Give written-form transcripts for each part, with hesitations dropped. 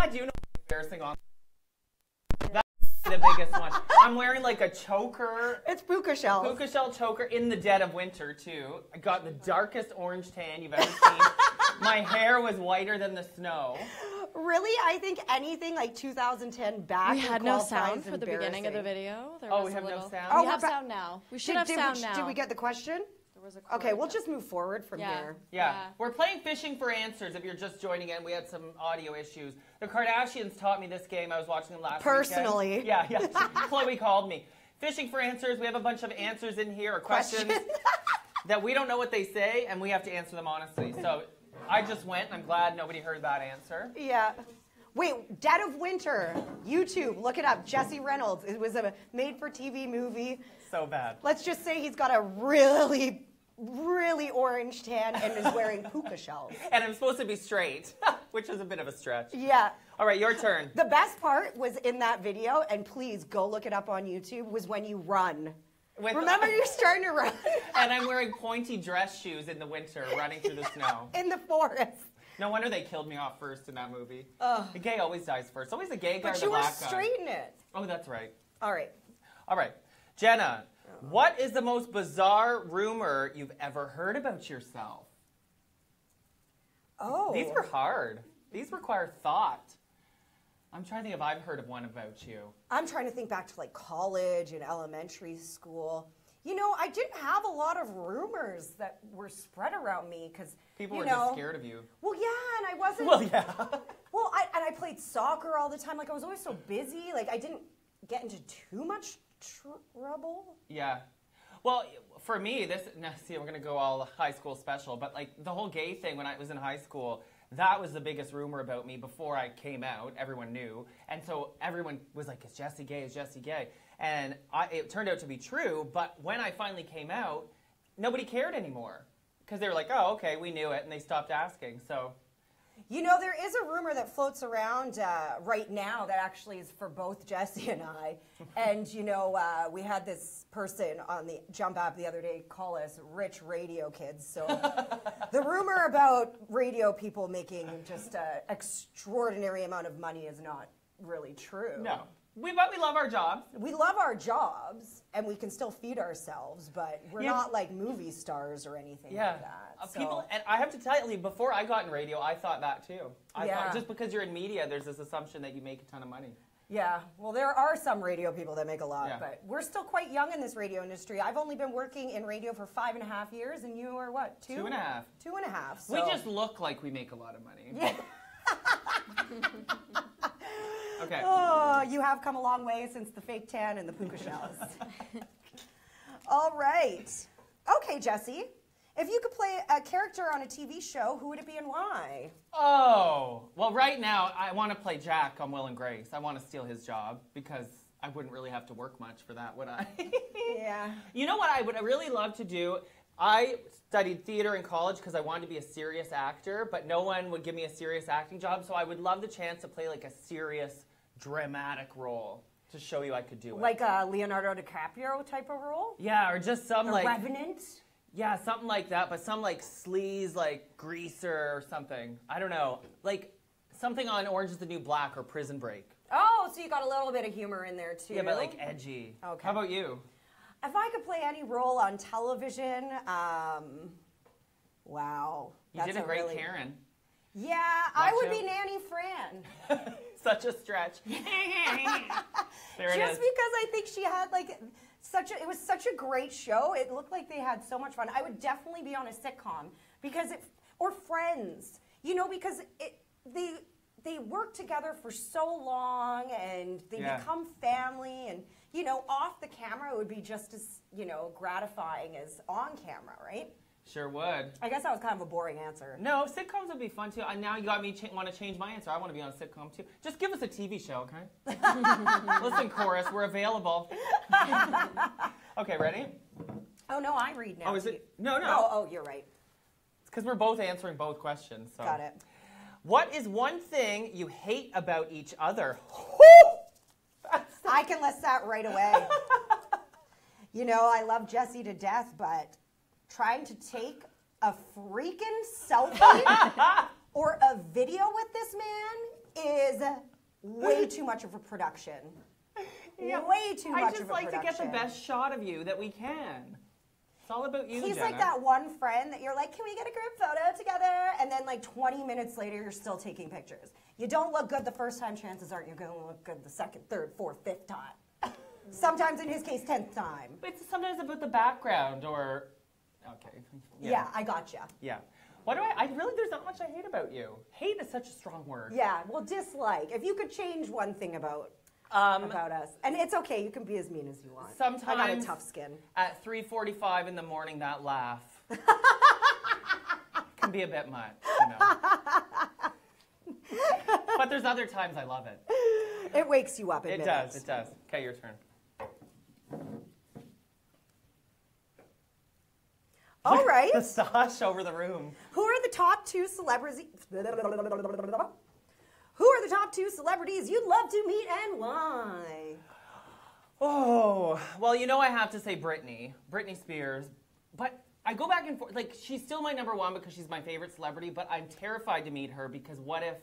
I do know embarrassing on. That's the biggest one. I'm wearing like a choker. It's puka shells. Puka shell choker in the dead of winter too. I got the darkest orange tan you've ever seen. My hair was whiter than the snow. Really? I think anything like 2010 back. We had no sound for the beginning of the video. We have no sound? Oh, we have sound now. We should have sound now. Did we get the question? There was a Okay, we'll just move forward from here. Yeah. We're playing Fishing for Answers if you're just joining in. We had some audio issues. The Kardashians taught me this game. I was watching them last Personally. weekend. Yeah. Chloe called me. Fishing for Answers. We have a bunch of answers in here or questions that we don't know what they say, and we have to answer them honestly. So I just went, and I'm glad nobody heard that answer. Yeah. Wait, Dead of Winter, YouTube, look it up. Jesse Reynolds. It was a made-for-TV movie. So bad. Let's just say he's got a really, really orange tan and is wearing puka shells. And I'm supposed to be straight, which is a bit of a stretch. Yeah. All right, your turn. The best part was in that video, and please go look it up on YouTube, was when you run. Remember you're starting to run? And I'm wearing pointy dress shoes in the winter, running through the snow. In the forest. No wonder they killed me off first in that movie. The gay always dies first. Always the gay guy or the black guy. But you were straight in it. Oh, that's right. All right. All right. Jenna, what is the most bizarre rumor you've ever heard about yourself? Oh. These were hard. These require thought. I'm trying to think if I've heard of one about you. I'm trying to think back to like college and elementary school. You know, I didn't have a lot of rumors that were spread around me because people were just scared of you. Well, yeah, and I wasn't. Well, yeah. Well, I played soccer all the time. Like I was always so busy. Like I didn't get into too much trouble. Yeah. Well, for me, see, we're gonna go all high school special, but like the whole gay thing when I was in high school. That was the biggest rumor about me before I came out. Everyone knew. And so everyone was like, is Jesse gay? Is Jesse gay? And it turned out to be true. But when I finally came out, nobody cared anymore. Because they were like, oh, okay, we knew it. And they stopped asking. So, you know, there is a rumor that floats around right now that actually is for both Jesse and I. And, you know, we had this person on the Jump app the other day call us rich radio kids. So the rumor about radio people making just an extraordinary amount of money is not really true. No. But we love our jobs. We love our jobs, and we can still feed ourselves, but we're not like movie stars or anything like that. So. People, and I have to tell you, before I got in radio, I thought that too. I thought just because you're in media, there's this assumption that you make a ton of money. Yeah, well, there are some radio people that make a lot, but we're still quite young in this radio industry. I've only been working in radio for 5.5 years, and you are what, 2? 2.5. 2.5. So. We just look like we make a lot of money. Yeah. Okay. Oh, you have come a long way since the fake tan and the puka shells. All right. Okay, Jesse. If you could play a character on a TV show, who would it be and why? Oh, well, right now, I want to play Jack on Will and Grace. I want to steal his job because I wouldn't really have to work much for that, would I? Yeah. You know what I would really love to do? I studied theater in college because I wanted to be a serious actor, but no one would give me a serious acting job, so I would love the chance to play like a serious, dramatic role to show you I could do it. Like a Leonardo DiCaprio type of role? Yeah, or just some The Revenant? Yeah, something like that, but some like sleaze, like Greaser or something. I don't know. Like something on Orange is the New Black or Prison Break. Oh, so you got a little bit of humor in there too. Yeah, but like edgy. Okay. How about you? If I could play any role on television, wow. You did a great Karen. Yeah, I would be Nanny Fran. Such a stretch. There it is. Just because I think she had like it was such a great show. It looked like they had so much fun. I would definitely be on a sitcom or Friends, you know, because they work together for so long and they become family, and you know, off the camera it would be just as, you know, gratifying as on camera, right? Sure would. I guess that was kind of a boring answer. No, sitcoms would be fun too. Now you got me want to change my answer. I want to be on a sitcom too. Just give us a TV show, okay? Listen, chorus, we're available. Okay, ready? Oh no, I read now. Oh, is it? No. Oh, you're right. It's because we're both answering both questions. So. Got it. What is one thing you hate about each other? I can list that right away. You know, I love Jesse to death, but trying to take a freaking selfie or a video with this man is way too much of a production. Yeah. Way too much of a production. I just like to get the best shot of you that we can. It's all about you, He's Jenna. like that one friend that you're like, can we get a group photo together? And then like 20 minutes later, you're still taking pictures. You don't look good the first time, chances are you're going to look good the second, third, fourth, fifth time. Sometimes in his case, 10th time. But it's sometimes about the background or, okay. Yeah, I gotcha. Yeah. What do I really, there's not much I hate about you. Hate is such a strong word. Yeah, well, dislike. If you could change one thing about us. And it's okay, you can be as mean as you want. Sometimes I got a tough skin. At 3:45 in the morning, that laugh can be a bit much, you know. But there's other times I love it. It wakes you up. It does. Okay, your turn. All right. The sash over the room. Who are the top two celebrities? Who are the top two celebrities you'd love to meet and why? Oh, well, you know I have to say Britney Spears. But I go back and forth. Like, she's still my number one because she's my favorite celebrity, but I'm terrified to meet her because what if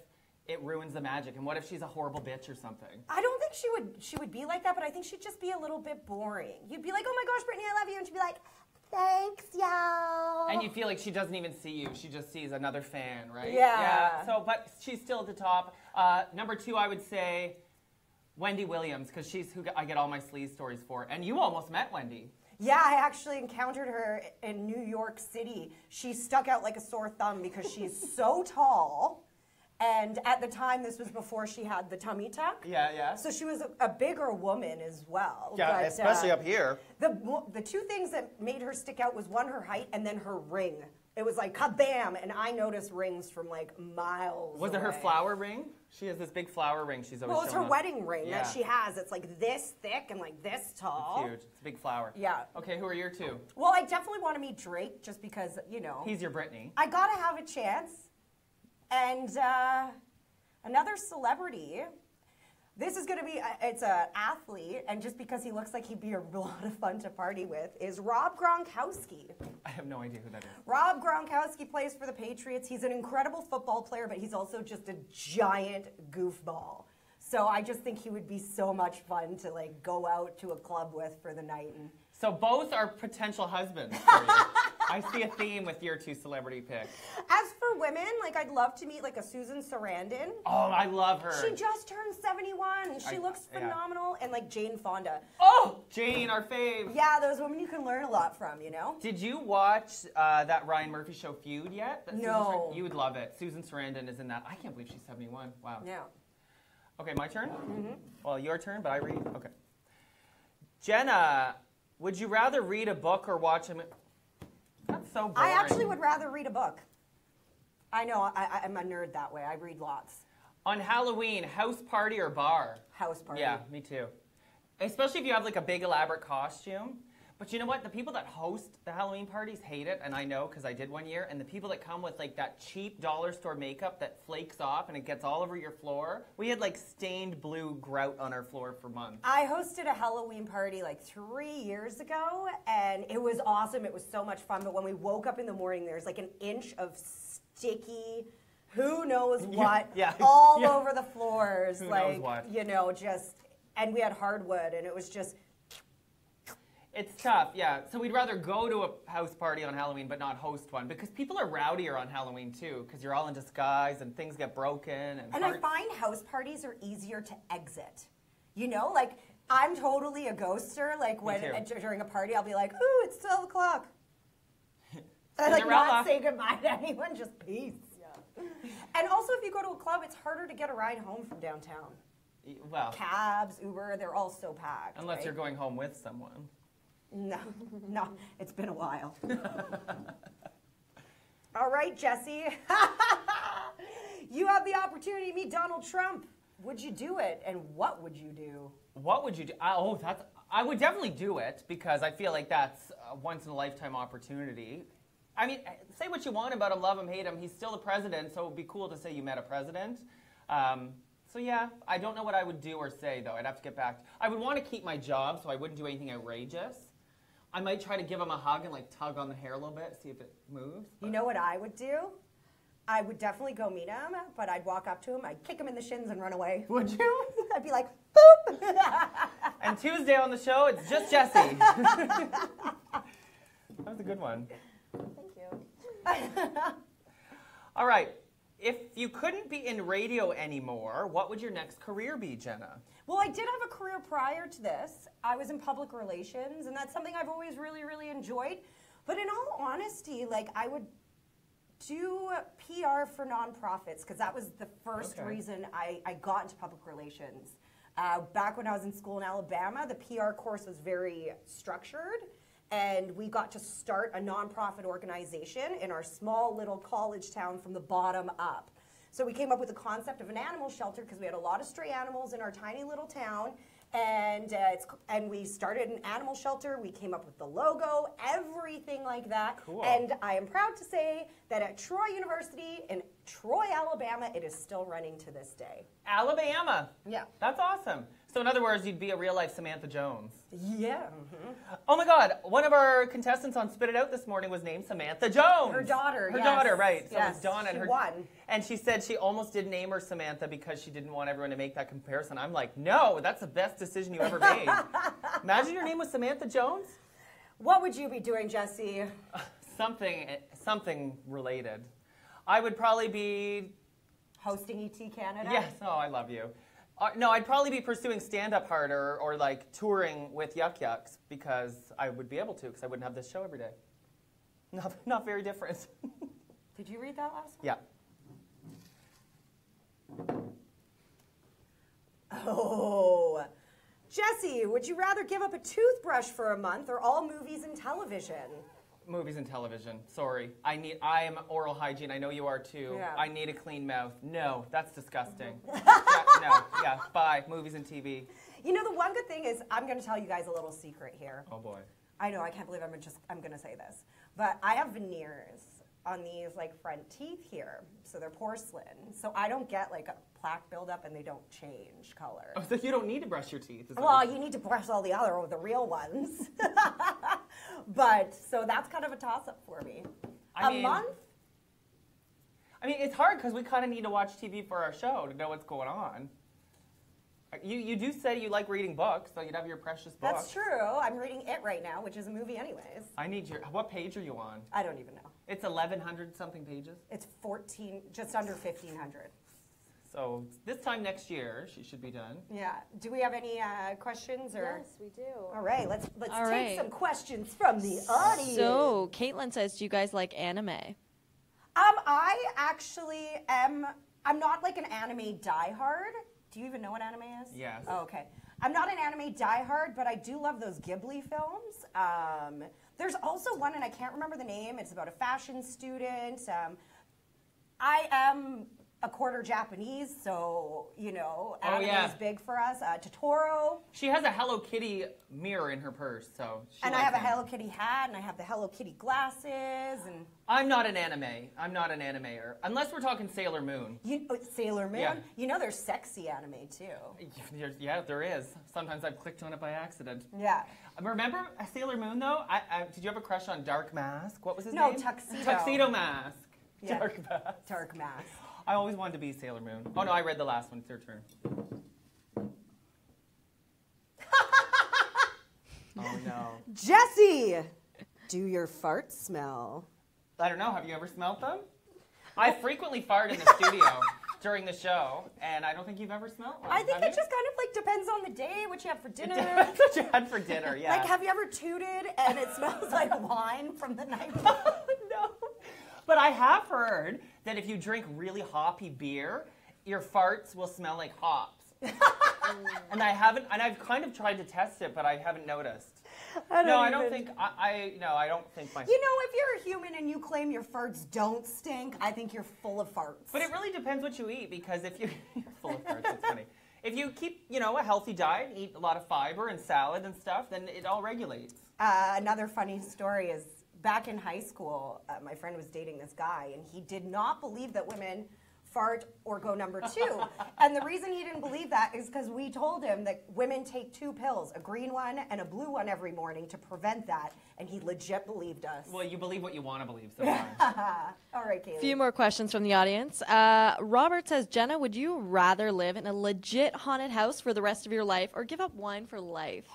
it ruins the magic? And what if she's a horrible bitch or something? I don't think she would be like that, but I think she'd just be a little bit boring. You'd be like, oh my gosh, Britney, I love you. And she'd be like, thanks, y'all. And you feel like she doesn't even see you. She just sees another fan, right? Yeah. So, but she's still at the top. Number two, I would say Wendy Williams, because she's who I get all my sleaze stories for. And you almost met Wendy. Yeah, I actually encountered her in New York City. She stuck out like a sore thumb because she's so tall. And at the time, this was before she had the tummy tuck. Yeah. So she was a bigger woman as well. Yeah, but, especially up here. The two things that made her stick out was one, her height, and then her ring. It was like kabam, and I noticed rings from like miles Was it her flower ring? She has this big flower ring she's always Well, it's her showing us. wedding ring that she has. It's like this thick and like this tall. It's huge. It's a big flower. Yeah. Okay, who are your two? Well, I definitely want to meet Drake just because, you know. He's your Britney. I gotta have a chance. And another celebrity. This is going to be, it's an athlete, and just because he looks like he'd be a lot of fun to party with, is Rob Gronkowski. I have no idea who that is. Rob Gronkowski plays for the Patriots. He's an incredible football player, but he's also just a giant goofball. So I just think he would be so much fun to like go out to a club with for the night. And so both are potential husbands for you. I see a theme with your two celebrity picks. As for women, like I'd love to meet like a Susan Sarandon. Oh, I love her. She just turned 71. She looks phenomenal. Yeah. And like Jane Fonda. Oh, Jane, our fave. Yeah, those women you can learn a lot from, you know? Did you watch that Ryan Murphy show Feud yet? No. You would love it. Susan Sarandon is in that. I can't believe she's 71. Wow. Yeah. Okay, my turn? Mm-hmm. Well, your turn, but I read? Okay. Jenna, would you rather read a book or watch a movie? That's so boring. I actually would rather read a book. I know, I'm a nerd that way. I read lots. On Halloween, house party or bar? House party. Yeah, me too. Especially if you have like a big elaborate costume. But you know what? The people that host the Halloween parties hate it, and I know because I did one year. And the people that come with like that cheap dollar store makeup that flakes off and it gets all over your floor. We had like stained blue grout on our floor for months. I hosted a Halloween party like 3 years ago, and it was awesome. It was so much fun. But when we woke up in the morning, there's like an inch of sticky, who knows what, all over the floors. Who like, knows what? you know, just, and we had hardwood, and it was just. It's tough, yeah. So we'd rather go to a house party on Halloween but not host one because people are rowdier on Halloween too because you're all in disguise and things get broken. And I find house parties are easier to exit. You know, like I'm totally a ghoster. Like when during a party, I'll be like, "Ooh, it's 12 o'clock." I like not say goodbye to anyone, just peace. Yeah. And also, if you go to a club, it's harder to get a ride home from downtown. Well, cabs, Uber, they're all so packed. Unless you're going home with someone. No, it's been a while. All right, Jesse. You have the opportunity to meet Donald Trump. Would you do it, and what would you do? What would you do? I would definitely do it because I feel like that's a once-in-a-lifetime opportunity. I mean, say what you want about him, love him, hate him. He's still the president, so it would be cool to say you met a president. So yeah, I don't know what I would do or say, though. I'd have to get back. I would want to keep my job, so I wouldn't do anything outrageous. I might try to give him a hug and like tug on the hair a little bit, see if it moves. You know what I would do? I would definitely go meet him, but I'd walk up to him, I'd kick him in the shins and run away. Would you? I'd be like, boop! And Tuesday on the show, it's just Jesse. That was a good one. Thank you. All right. If you couldn't be in radio anymore, what would your next career be, Jenna? Well, I did have a career prior to this. I was in public relations, and that's something I've always really, really enjoyed. But in all honesty, like, I would do PR for nonprofits, because that was the first reason I got into public relations. Back when I was in school in Alabama, the PR course was very structured, and we got to start a nonprofit organization in our small little college town from the bottom up. So we came up with the concept of an animal shelter because we had a lot of stray animals in our tiny little town, and we started an animal shelter. We came up with the logo, everything like that. Cool. And I am proud to say that at Troy University in Troy, Alabama, it is still running to this day. Alabama. Yeah. That's awesome. So in other words, you'd be a real-life Samantha Jones. Yeah. Oh my God, one of our contestants on Spit It Out this morning was named Samantha Jones. Her daughter, Her yes. daughter, right. So Yes, it's Dawn and she her. won. And she said she almost did name her Samantha because she didn't want everyone to make that comparison. I'm like, no, that's the best decision you ever made. Imagine your name was Samantha Jones. What would you be doing, Jesse? Something related. I would probably be... Hosting ET Canada? Yes, oh, I love you. No, I'd probably be pursuing stand-up harder or like touring with Yuck Yucks because I would be able to because I wouldn't have this show every day. Not very different. Did you read that last one? Yeah. Oh. Jesse, would you rather give up a toothbrush for a month or all movies and television? Movies and television. Sorry. I am oral hygiene. I know you are too. Yeah. I need a clean mouth. No, that's disgusting. Yeah, bye. Movies and TV. You know, the one good thing is, I'm going to tell you guys a little secret here. Oh boy. I know, I can't believe I'm going to say this. But I have veneers on these like front teeth here. So they're porcelain. So I don't get like a plaque buildup and they don't change color. Oh, so you don't need to brush your teeth. Well, you need to brush all the real ones. But, so that's kind of a toss-up for me. A month? I mean, it's hard because we kind of need to watch TV for our show to know what's going on. You do say you like reading books, so you'd have your precious books. That's true. I'm reading It right now, which is a movie anyways. I need your... What page are you on? I don't even know. It's 1,100 something pages. It's 14, just under 1,500. So this time next year, she should be done. Yeah. Do we have any questions? Or? Yes, we do. All right, let's All take right. some questions from the audience. So, Caitlin says, do you guys like anime? I actually am. I'm not like an anime diehard. Do you even know what anime is? Yes. Oh, okay. I'm not an anime diehard, but I do love those Ghibli films. There's also one, and I can't remember the name. It's about a fashion student. I am a quarter Japanese, so, you know, anime is big for us. Totoro. She has a Hello Kitty mirror in her purse, so she And I likes have a anime. Hello Kitty hat, and I have the Hello Kitty glasses, and... I'm not an anime. I'm not an animator. Unless we're talking Sailor Moon. Sailor Moon? Yeah. You know there's sexy anime, too. Yeah, there is. Sometimes I've clicked on it by accident. Yeah. Remember Sailor Moon, though? Did you have a crush on Dark Mask? What was his No, name? Tuxedo. Tuxedo Mask. Yeah. Dark Mask. Dark Mask. I always wanted to be Sailor Moon. Oh, no, I read the last one. It's your turn. Oh, no. Jesse, do your farts smell? I don't know. Have you ever smelled them? I frequently fart in the studio during the show, and I don't think you've ever smelled one. I think have it you? just kind of like depends on the day, what you have for dinner. That's what you had for dinner, yeah. Like, have you ever tooted and it smells like wine from the night before? No. But I have heard that if you drink really hoppy beer, your farts will smell like hops. And I've kind of tried to test it, but I haven't noticed. I don't think my... You know, if you're a human and you claim your farts don't stink, I think you're full of farts. But it really depends what you eat, because if you're full of farts, it's funny. If you keep, a healthy diet, eat a lot of fiber and salad and stuff, then it all regulates. Another funny story is back in high school, my friend was dating this guy, and he did not believe that women fart, or go number 2. And the reason he didn't believe that is because we told him that women take 2 pills, a green one and a blue one every morning to prevent that, and he legit believed us. Well, you believe what you want to believe sometimes. All right, Kaylee. A few more questions from the audience. Robert says, Jenna, would you rather live in a legit haunted house for the rest of your life or give up wine for life?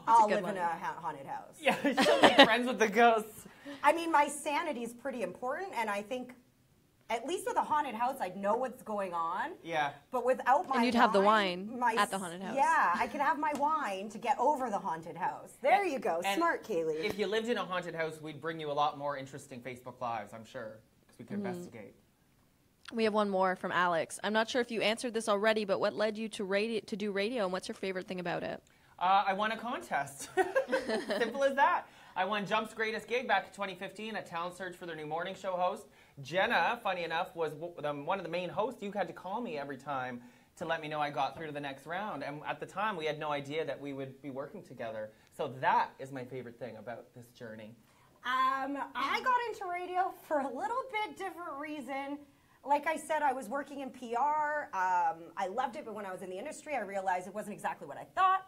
I'll good live one. in a haunted house. Yeah, she'll make friends with the ghosts. I mean, my sanity is pretty important, and I think at least with a haunted house, I'd know what's going on. Yeah. But without my And you'd have the wine my at the haunted house. Yeah, I could have my wine to get over the haunted house. There you go. And Smart, Kaylee. If you lived in a haunted house, we'd bring you a lot more interesting Facebook Lives, I'm sure, because we could investigate. We have one more from Alex. I'm not sure if you answered this already, but what led you to do radio, and what's your favorite thing about it? I won a contest. Simple as that. I won Jump's Greatest Gig back in 2015, a talent search for their new morning show host. Jenna, funny enough, was one of the main hosts. You had to call me every time to let me know I got through to the next round. And at the time, we had no idea that we would be working together. So that is my favorite thing about this journey. I got into radio for a little bit different reason. Like I said, I was working in PR. I loved it, but when I was in the industry, I realized it wasn't exactly what I thought.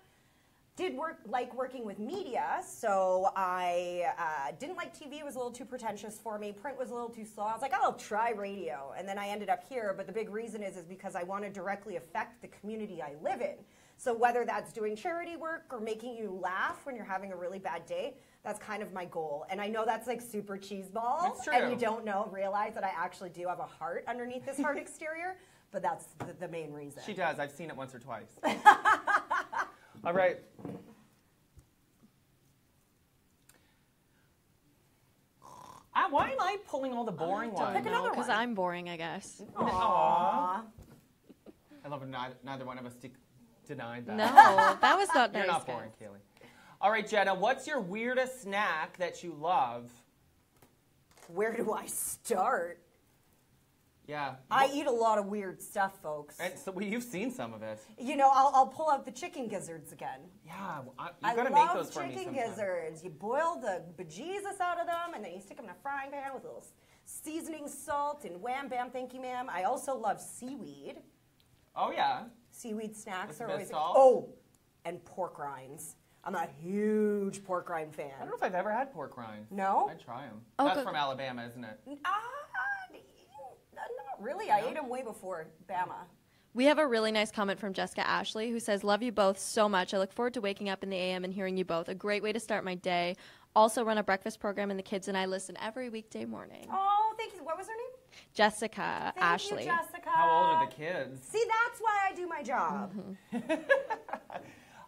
Did like working with media, so I didn't like TV. It was a little too pretentious for me. Print was a little too slow. I was like, I'll try radio. And then I ended up here, but the big reason is because I want to directly affect the community I live in. So whether that's doing charity work or making you laugh when you're having a really bad day, that's kind of my goal. And I know that's like super cheeseball, It's true. and you don't realize that I actually do have a heart underneath this hard exterior, but that's the main reason. She does. I've seen it once or twice. All right. Why am I pulling all the boring ones? Pick another Because one. I'm boring, I guess. Aww. I love it. Neither one of us denied that. No, that was not nice. You're not boring, Kaylee. All right, Jenna, what's your weirdest snack that you love? Where do I start? Yeah. I eat a lot of weird stuff, folks. And so you've seen some of it. You know, I'll pull out the chicken gizzards again. Yeah, I you've got to love make those for me chicken sometime. gizzards. You boil the bejesus out of them, and then you stick them in a frying pan with a little seasoning, salt, and wham bam, thank you, ma'am. I also love seaweed. Oh, yeah. Seaweed snacks With a are bit of always salt? Oh, and pork rinds. I'm a huge pork rind fan. I don't know if I've ever had pork rinds. No? I'd try them. Oh, That's good. from Alabama, isn't it? Not really. I ate them way before Bama. We have a really nice comment from Jessica Ashley who says, love you both so much. I look forward to waking up in the AM and hearing you both. A great way to start my day. Also run a breakfast program and the kids and I listen every weekday morning. Oh, thank you. What was her name? Jessica Thank Ashley. you, Jessica. How old are the kids? See, that's why I do my job.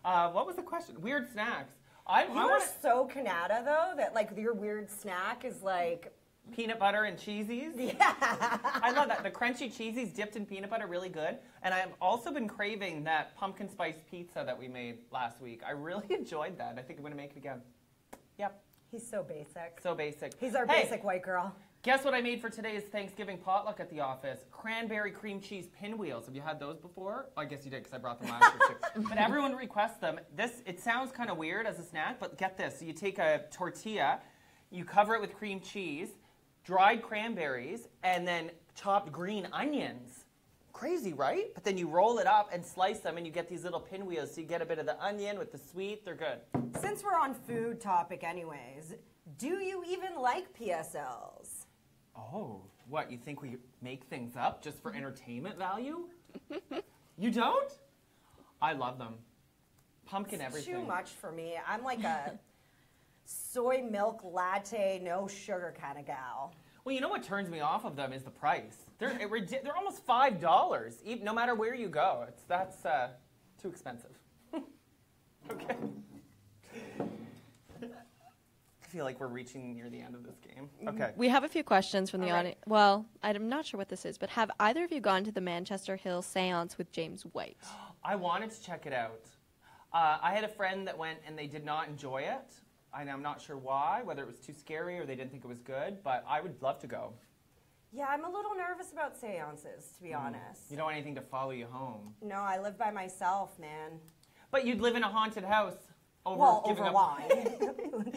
What was the question? Weird snacks. I You want are so Canada, though, that, like, your weird snack is, like... peanut butter and cheesies. Yeah. I love that. The crunchy cheesies dipped in peanut butter, really good. And I've also been craving that pumpkin spice pizza that we made last week. I really enjoyed that. I think I'm going to make it again. Yep. He's so basic. So basic. He's our Hey, basic white girl. Guess what I made for today's Thanksgiving potluck at the office? Cranberry cream cheese pinwheels. Have you had those before? I guess you did because I brought them last year too. But everyone requests them. It sounds kind of weird as a snack, but get this. So you take a tortilla, you cover it with cream cheese, dried cranberries, and then chopped green onions. Crazy, right? But then you roll it up and slice them, and you get these little pinwheels. So you get a bit of the onion with the sweet. They're good. Since we're on food topic anyways, do you even like PSLs? Oh, what? You think we make things up just for entertainment value? You don't? I love them. Pumpkin everything. Too much for me. I'm like a soy milk latte, no sugar kind of gal. Well, you know what turns me off of them is the price. They're almost $5, no matter where you go. That's too expensive. Okay. I feel like we're reaching near the end of this game. Okay. We have a few questions from the All right. audience. Well, I'm not sure what this is, but have either of you gone to the Manchester Hill seance with James White? I wanted to check it out. I had a friend that went and they did not enjoy it. And I'm not sure why, whether it was too scary or they didn't think it was good, but I would love to go. Yeah, I'm a little nervous about seances, to be honest. You don't want anything to follow you home. No, I live by myself, man. But you'd live in a haunted house over Well, giving over up. wine.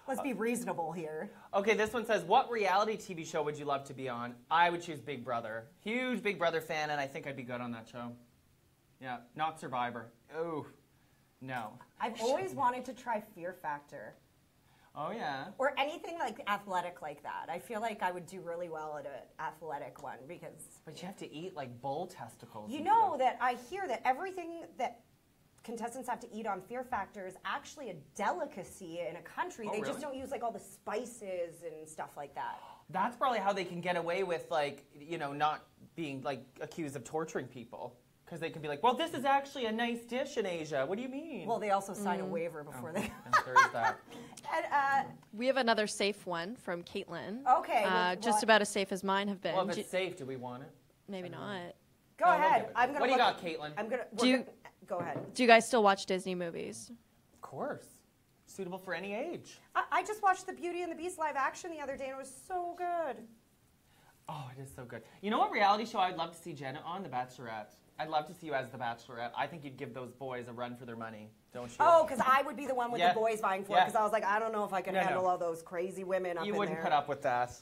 Let's be reasonable here. Okay, this one says, what reality TV show would you love to be on? I would choose Big Brother. Huge Big Brother fan, and I think I'd be good on that show. Yeah, not Survivor. Oh, no. I've always wanted to try Fear Factor. Oh, yeah. Or anything like athletic like that. I feel like I would do really well at an athletic one because... But you have to eat like bull testicles. You know that I hear that everything that contestants have to eat on Fear Factor is actually a delicacy in a country. They just don't use like all the spices and stuff like that. That's probably how they can get away with like, you know, not being like accused of torturing people. Because they can be like, well, this is actually a nice dish in Asia. What do you mean? Well, they also sign a waiver before they... There is that. And, We have another safe one from Caitlin. Okay. Just about as safe as mine have been. Well, if it's safe, do we want it? Maybe not. Go ahead. I'm gonna what do you got, Caitlin? Go ahead. Do you guys still watch Disney movies? Of course. Suitable for any age. I just watched the Beauty and the Beast live action the other day, and it was so good. Oh, it is so good. You know what reality show I'd love to see Jenna on? The Bachelorette. I'd love to see you as the Bachelorette. I think you'd give those boys a run for their money, don't you? Oh, because I would be the one with the boys vying for it, because I was like, I don't know if I can handle No. all those crazy women up in there. You wouldn't put up with that.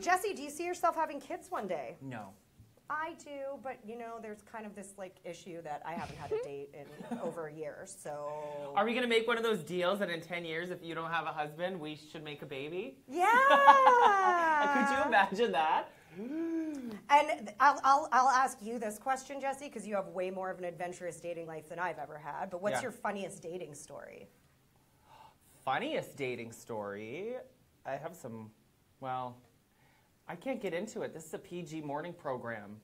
Jesse, do you see yourself having kids one day? No. I do, but you know, there's kind of this like issue that I haven't had a date in over a year, so. Are we going to make one of those deals that in 10 years, if you don't have a husband, we should make a baby? Yeah! Could you imagine that? And I'll ask you this question, Jesse, because you have way more of an adventurous dating life than I've ever had. But what's your funniest dating story? Funniest dating story? I have some, well, I can't get into it. This is a PG morning program.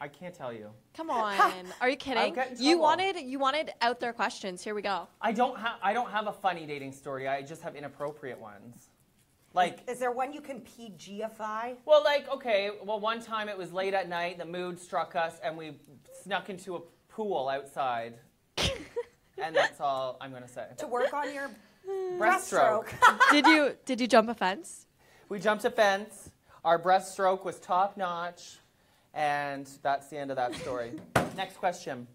I can't tell you. Come on. Are you kidding? You wanted out there questions. Here we go. I don't have a funny dating story. I just have inappropriate ones. Like, is there one you can PG-ify? Well, like, okay, well, one time it was late at night, the mood struck us, and we snuck into a pool outside. And that's all I'm going to say. To work on your breaststroke. Did you jump a fence? We jumped a fence. Our breaststroke was top notch, and that's the end of that story. Next question.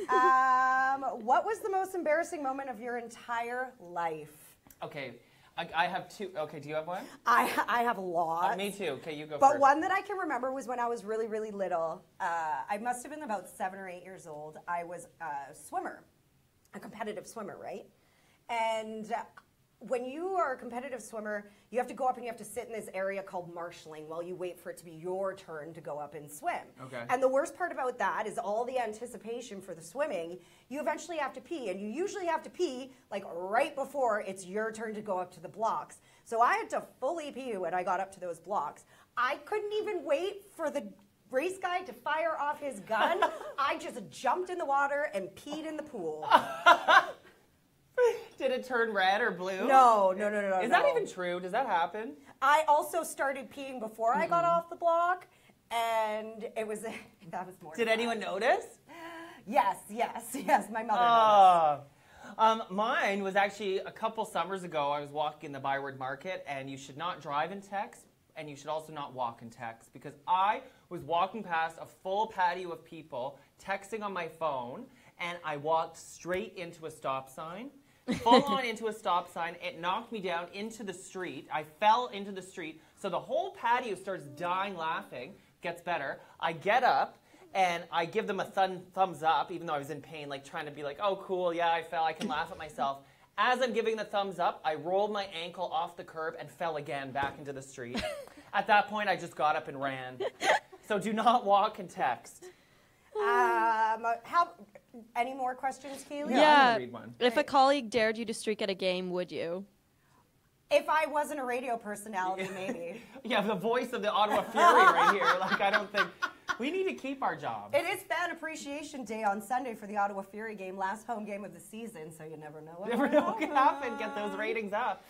What was the most embarrassing moment of your entire life? Okay. I have two. Okay, do you have one? I have a lot. Me too. Okay, you go but first. One that I can remember was when I was really, really little. I must have been about 7 or 8 years old. I was a swimmer, a competitive swimmer, right? And when you are a competitive swimmer, you have to go up and you have to sit in this area called marshalling while you wait for it to be your turn to go up and swim. Okay. And the worst part about that is all the anticipation for the swimming. You eventually have to pee, and you usually have to pee like right before it's your turn to go up to the blocks. So I had to fully pee when I got up to those blocks. I couldn't even wait for the race guy to fire off his gun. I just jumped in the water and peed in the pool. Did it turn red or blue? No. Is that even true? Does that happen? I also started peeing before I got off the block, and it was that was more. Did anyone notice? Yes. My mother noticed. Mine was actually a couple summers ago. I was walking the Byward Market, and you should not drive and text, and you should also not walk and text, because I was walking past a full patio of people texting on my phone, and I walked straight into a stop sign. Full on into a stop sign. It knocked me down into the street. I fell into the street. So the whole patio starts dying laughing. Gets better. I get up and I give them a thumbs up, even though I was in pain, like trying to be like, oh, cool, yeah, I fell. I can laugh at myself. As I'm giving the thumbs up, I rolled my ankle off the curb and fell again back into the street. At that point, I just got up and ran. So do not walk and text. Any more questions, Keely? Yeah, I'm gonna read one. If a colleague dared you to streak at a game, would you? If I wasn't a radio personality, maybe. Yeah, the voice of the Ottawa Fury right here. Like, I don't think... We need to keep our job. It is Fan Appreciation Day on Sunday for the Ottawa Fury game, last home game of the season, so you never know. Never know what can happen. Get those ratings up.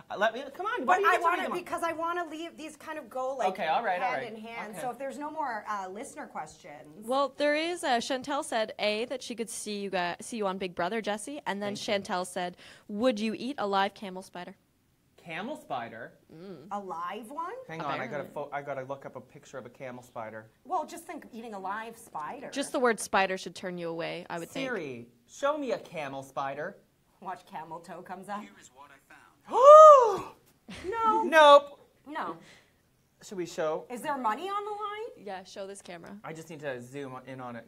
Come on. But I want to, because I want to leave these kind of go like hand in hand. Okay. So if there's no more listener questions. Well, there is. Chantel said that she could see you on Big Brother, Jesse, and then Chantel said, "Would you eat a live camel spider?" Camel spider? A live one? Hang on, I gotta look up a picture of a camel spider. Well, just think eating a live spider. Just the word spider should turn you away, I would think. Siri, show me a camel spider. Watch camel toe comes up. Here is what I found. No. Nope. No. Should we show? Is there money on the line? Yeah, show this camera. I just need to zoom in on it.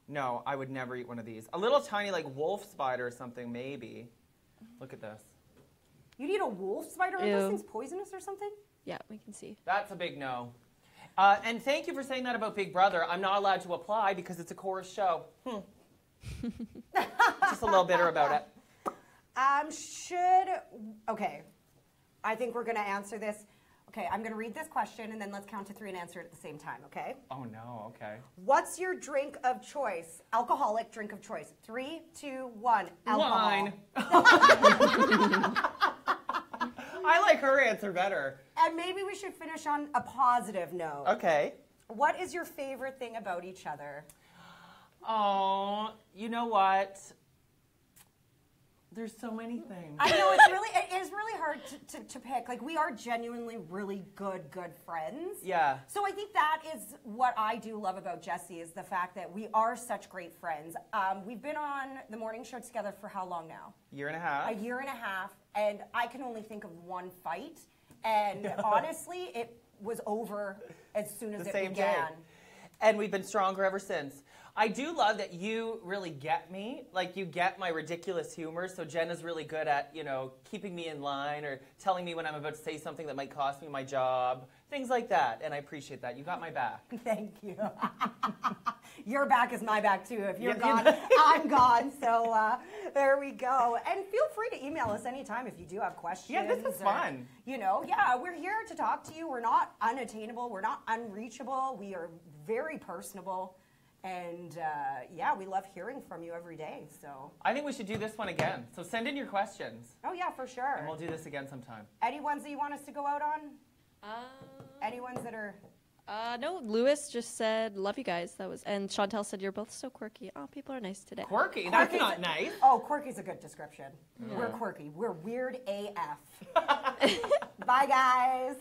No, I would never eat one of these. A little tiny, like, wolf spider or something, maybe. Look at this. You'd eat a wolf spider? Are Ew. those things poisonous or something? Yeah, we can see. That's a big no. And thank you for saying that about Big Brother. I'm not allowed to apply because it's a chorus show. Just a little bitter about it. Okay. I think we're going to answer this. Okay, I'm going to read this question, and then let's count to 3 and answer it at the same time, okay? Oh, no, okay. What's your drink of choice? Alcoholic drink of choice. 3, 2, 1. Alcohol. Wine. I like her answer better. And maybe we should finish on a positive note. Okay. What is your favorite thing about each other? Oh, you know what? There's so many things. I know, it is really hard to pick. Like, we are genuinely really good friends. Yeah. So I think that is what I do love about Jesse, is the fact that we are such great friends. We've been on the morning show together for how long now? Year and a half. A year and a half, and I can only think of one fight. And honestly, it was over as soon as The it same began. day. And we've been stronger ever since. I do love that you really get me. Like, you get my ridiculous humor. So Jenna's really good at, you know, keeping me in line or telling me when I'm about to say something that might cost me my job. Things like that. And I appreciate that. You got my back. Thank you. Your back is my back, too. If you're Yeah, gone, I'm gone. So there we go. And feel free to email us anytime if you do have questions. Yeah, this is fun. You know, yeah, we're here to talk to you. We're not unattainable. We're not unreachable. We are very personable. And, yeah, we love hearing from you every day. So I think we should do this one again. So send in your questions. Oh, yeah, for sure. And we'll do this again sometime. Any ones that you want us to go out on? Any ones that are... No, Lewis just said, love you guys. And Chantel said, you're both so quirky. Oh, people are nice today. Quirky? That's not nice. Oh, quirky's a good description. Yeah. We're quirky. We're weird AF. Bye, guys.